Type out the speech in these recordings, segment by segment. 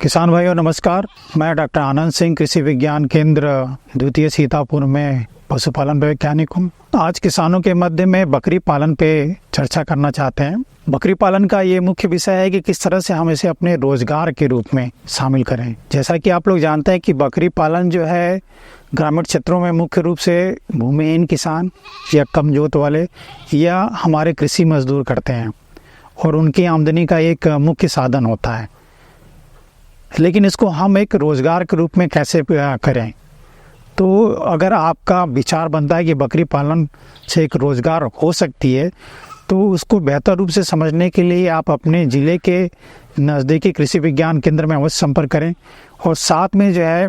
किसान भाइयों नमस्कार। मैं डॉक्टर आनंद सिंह, कृषि विज्ञान केंद्र द्वितीय सीतापुर में पशुपालन वैज्ञानिक हूँ। आज किसानों के मध्य में बकरी पालन पे चर्चा करना चाहते हैं। बकरी पालन का ये मुख्य विषय है कि किस तरह से हम इसे अपने रोजगार के रूप में शामिल करें। जैसा कि आप लोग जानते हैं कि बकरी पालन जो है ग्रामीण क्षेत्रों में मुख्य रूप से भूमिहीन किसान या कम जोत वाले या हमारे कृषि मजदूर करते हैं और उनकी आमदनी का एक मुख्य साधन होता है। लेकिन इसको हम एक रोज़गार के रूप में कैसे करें? तो अगर आपका विचार बनता है कि बकरी पालन से एक रोज़गार हो सकती है, तो उसको बेहतर रूप से समझने के लिए आप अपने ज़िले के नज़दीकी कृषि विज्ञान केंद्र में अवश्य संपर्क करें और साथ में जो है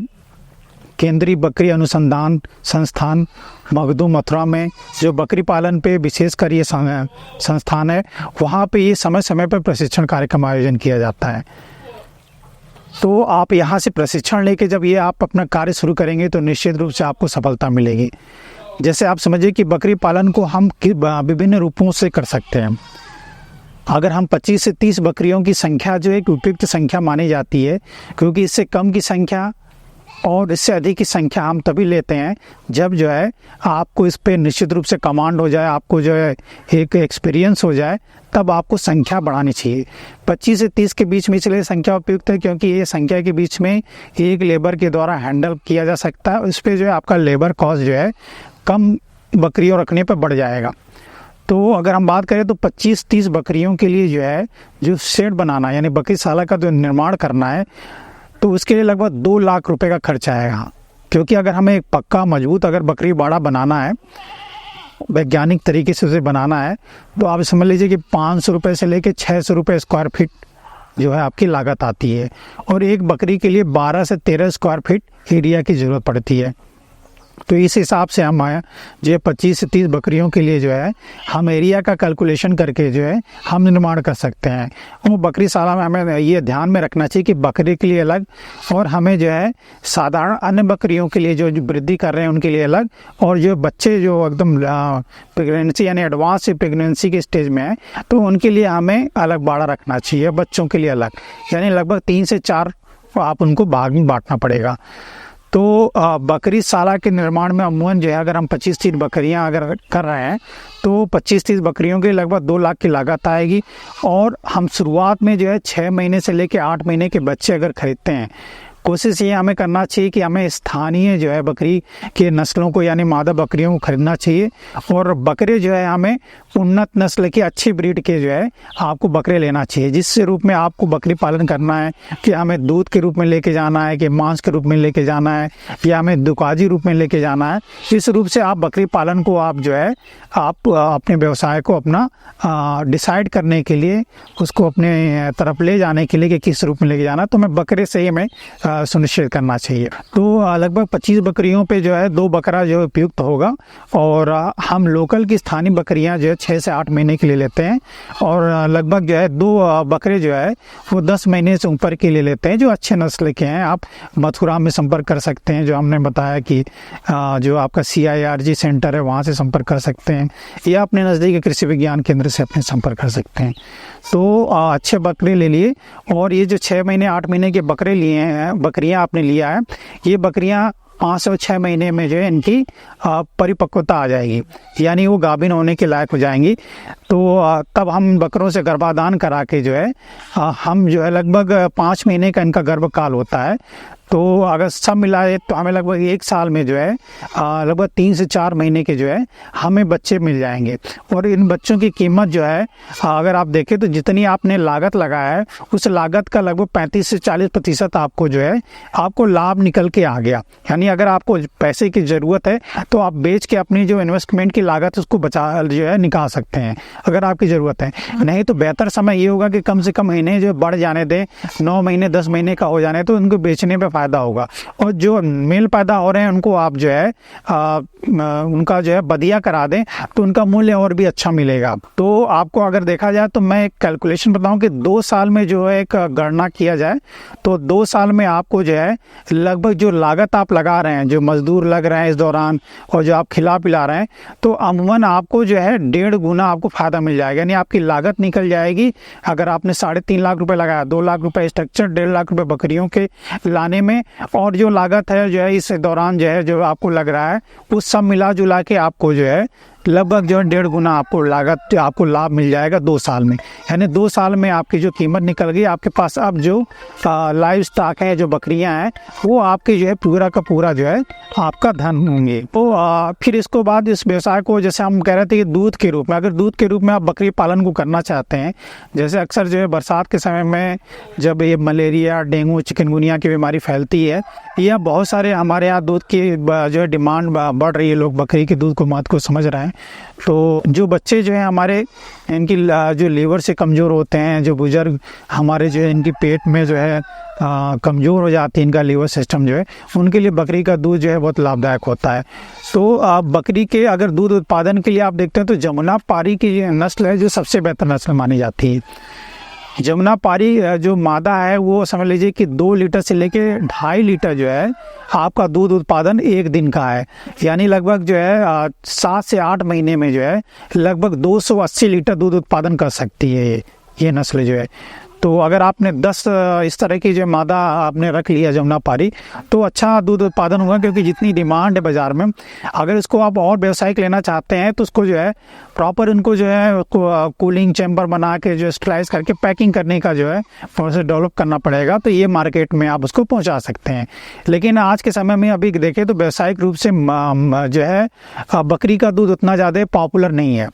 केंद्रीय बकरी अनुसंधान संस्थान मगदू मथुरा में जो बकरी पालन पे विशेषकर ये संस्थान है, वहाँ पे ये समय समय पर प्रशिक्षण कार्यक्रम आयोजन किया जाता है। तो आप यहाँ से प्रशिक्षण लेके जब ये आप अपना कार्य शुरू करेंगे तो निश्चित रूप से आपको सफलता मिलेगी। जैसे आप समझिए कि बकरी पालन को हम विभिन्न रूपों से कर सकते हैं। अगर हम 25 से 30 बकरियों की संख्या जो एक उपयुक्त संख्या मानी जाती है, क्योंकि इससे कम की संख्या और इससे अधिक की संख्या हम तभी लेते हैं जब जो है आपको इस पे निश्चित रूप से कमांड हो जाए, आपको जो है एक एक्सपीरियंस हो जाए, तब आपको संख्या बढ़ानी चाहिए। 25 से 30 के बीच में चलिए संख्या उपयुक्त है, क्योंकि ये संख्या के बीच में एक लेबर के द्वारा हैंडल किया जा सकता है। उस पर जो है आपका लेबर कॉस्ट जो है कम बकरियों रखने पर बढ़ जाएगा। तो अगर हम बात करें तो 25-30 बकरियों के लिए जो है जो शेड बनाना यानी बकरीशाला का जो निर्माण करना है, तो उसके लिए लगभग 2 लाख रुपए का खर्च आएगा। क्योंकि अगर हमें एक पक्का मजबूत अगर बकरी बाड़ा बनाना है, वैज्ञानिक तरीके से उसे बनाना है, तो आप समझ लीजिए कि 500 रुपये से लेकर 600 रुपये स्क्वायर फीट जो है आपकी लागत आती है और एक बकरी के लिए 12 से 13 स्क्वायर फीट एरिया की ज़रूरत पड़ती है। तो इस हिसाब से हम जो 25 से 30 बकरियों के लिए जो है हम एरिया का कैलकुलेशन करके जो है हम निर्माण कर सकते हैं। और बकरीशाला में हमें ये ध्यान में रखना चाहिए कि बकरी के लिए अलग और हमें जो है साधारण अन्य बकरियों के लिए जो वृद्धि कर रहे हैं उनके लिए अलग, और जो बच्चे जो एकदम प्रेगनेंसी यानी एडवांस प्रेगनेंसी के स्टेज में है तो उनके लिए हमें अलग बाड़ा रखना चाहिए। बच्चों के लिए अलग, यानी लगभग 3 से 4 आप उनको भाग में बांटना पड़ेगा। तो बकरीशाला के निर्माण में अमूमन जो है अगर हम 25-30 बकरियां अगर कर रहे हैं तो 25-30 बकरियों के लगभग 2 लाख की लागत आएगी। और हम शुरुआत में जो है 6 महीने से लेकर 8 महीने के बच्चे अगर खरीदते हैं, कोशिश ये हमें करना चाहिए कि हमें स्थानीय जो है बकरी के नस्लों को यानी मादा बकरियों को खरीदना चाहिए। और बकरे जो है हमें उन्नत नस्ल की अच्छी ब्रीड के जो है आपको बकरे लेना चाहिए, जिससे रूप में आपको बकरी पालन करना है कि हमें दूध के रूप में लेके जाना है कि मांस के रूप में लेके जाना है या हमें दुकाजी रूप में लेके जाना है। इस रूप से आप बकरी पालन को आप जो है आप अपने व्यवसाय को अपना डिसाइड करने के लिए, उसको अपने तरफ ले जाने के लिए कि किस रूप में लेके जाना, तो मैं बकरे से ही हमें सुनिश्चित करना चाहिए। तो लगभग 25 बकरियों पे जो है 2 बकरा जो उपयुक्त होगा। और हम लोकल की स्थानीय बकरियां जो है 6 से 8 महीने के लिए लेते हैं और लगभग जो है 2 बकरे जो है वो 10 महीने से ऊपर के लिए लेते हैं जो अच्छे नस्ल के हैं। आप मथुरा में संपर्क कर सकते हैं, जो हमने बताया कि जो आपका CIRG सेंटर है वहाँ से संपर्क कर सकते हैं, या अपने नज़दीकी कृषि विज्ञान केंद्र से अपने संपर्क कर सकते हैं। तो अच्छे बकरे ले लिए। और ये जो 6 महीने 8 महीने के बकरे लिए हैं, बकरियां आपने लिया है, ये बकरियां 5 से 6 महीने में जो है इनकी परिपक्वता आ जाएगी, यानी वो गाभिन होने के लायक हो जाएंगी। तो तब हम बकरों से गर्भाधान करा के जो है हम जो है लगभग 5 महीने का इनका गर्भकाल होता है। तो अगर सब मिलाए तो हमें लगभग 1 साल में जो है लगभग 3 से 4 महीने के जो है हमें बच्चे मिल जाएंगे। और इन बच्चों की कीमत जो है अगर आप देखें तो जितनी आपने लागत लगाया है उस लागत का लगभग 35 से 40% आपको जो है आपको लाभ निकल के आ गया। यानी अगर आपको पैसे की ज़रूरत है तो आप बेच के अपनी जो इन्वेस्टमेंट की लागत उसको बचा जो है निकाल सकते हैं अगर आपकी ज़रूरत है। नहीं तो बेहतर समय ये होगा कि कम से कम महीने जो बढ़ जाने दें, 9 महीने 10 महीने का हो जाने तो उनको बेचने पर फ़ायदा होगा। और जो मेल पैदा हो रहे हैं उनको आप जो है उनका जो है बदिया करा दें तो उनका मूल्य और भी अच्छा मिलेगा। तो आपको अगर देखा जाए तो मैं एक कैलकुलेशन बताऊं कि 2 साल में जो है एक गणना किया जाए तो 2 साल में आपको जो है लगभग जो लागत आप लगा रहे हैं, जो मजदूर लग रहे हैं इस दौरान और जो आप खिला पिला रहे हैं, तो अमूमन आपको जो है 1.5 गुना आपको फ़ायदा मिल जाएगा। यानी आपकी लागत निकल जाएगी। अगर आपने 3.5 लाख रुपए लगाया, 2 लाख रुपए स्ट्रक्चर, 1.5 लाख रुपए बकरियों के लाने में, और जो लागत है जो है इस दौरान जो है जो आपको लग रहा है वो सब मिला जुला के आपको जो है लगभग जो है 1.5 गुना आपको लागत आपको लाभ मिल जाएगा 2 साल में। यानी 2 साल में आपकी जो कीमत निकल गई, आपके पास अब जो लाइव स्टॉक है, जो बकरियां हैं, वो आपके जो है पूरा का पूरा जो है आपका धन होंगे। तो फिर इसको बाद इस व्यवसाय को, जैसे हम कह रहे थे कि दूध के रूप में, अगर दूध के रूप में आप बकरी पालन को करना चाहते हैं, जैसे अक्सर जो है बरसात के समय में जब ये मलेरिया, डेंगू, चिकनगुनिया की बीमारी फैलती है, या बहुत सारे हमारे यहाँ दूध की जो है डिमांड बढ़ रही है, लोग बकरी के दूध को महत्व को समझ रहे हैं। तो जो बच्चे जो हैं हमारे, इनकी जो लीवर से कमज़ोर होते हैं, जो बुजुर्ग हमारे जो है इनकी पेट में जो है कमज़ोर हो जाती है, इनका लीवर सिस्टम जो है, उनके लिए बकरी का दूध जो है बहुत लाभदायक होता है। तो आप बकरी के अगर दूध उत्पादन के लिए आप देखते हैं तो जमुना पारी की नस्ल है जो सबसे बेहतर नस्ल मानी जाती है। जमुना पारी जो मादा है वो समझ लीजिए कि 2 लीटर से लेके 2.5 लीटर जो है आपका दूध उत्पादन एक दिन का है। यानी लगभग जो है 7 से 8 महीने में जो है लगभग 280 लीटर दूध उत्पादन कर सकती है ये नस्ल जो है। तो अगर आपने 10 इस तरह की जो मादा आपने रख लिया जमुना पारी, तो अच्छा दूध उत्पादन होगा, क्योंकि जितनी डिमांड है बाज़ार में। अगर इसको आप और व्यावसायिक लेना चाहते हैं तो उसको जो है प्रॉपर उनको जो है कूलिंग चैम्बर बना के जो स्टरलाइज करके पैकिंग करने का जो है प्रोसेस डेवलप करना पड़ेगा, तो ये मार्केट में आप उसको पहुँचा सकते हैं। लेकिन आज के समय में अभी देखें तो व्यावसायिक रूप से जो है बकरी का दूध उतना ज़्यादा पॉपुलर नहीं है,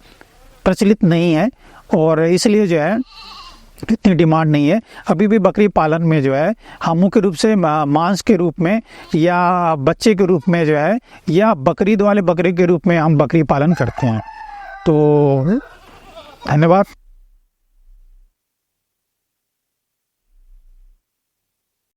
प्रचलित नहीं है, और इसलिए जो है इतनी डिमांड नहीं है। अभी भी बकरी पालन में जो है हम मुख्य रूप से मांस के रूप में या बच्चे के रूप में जो है या बकरीद वाले बकरे के रूप में हम बकरी पालन करते हैं। तो धन्यवाद।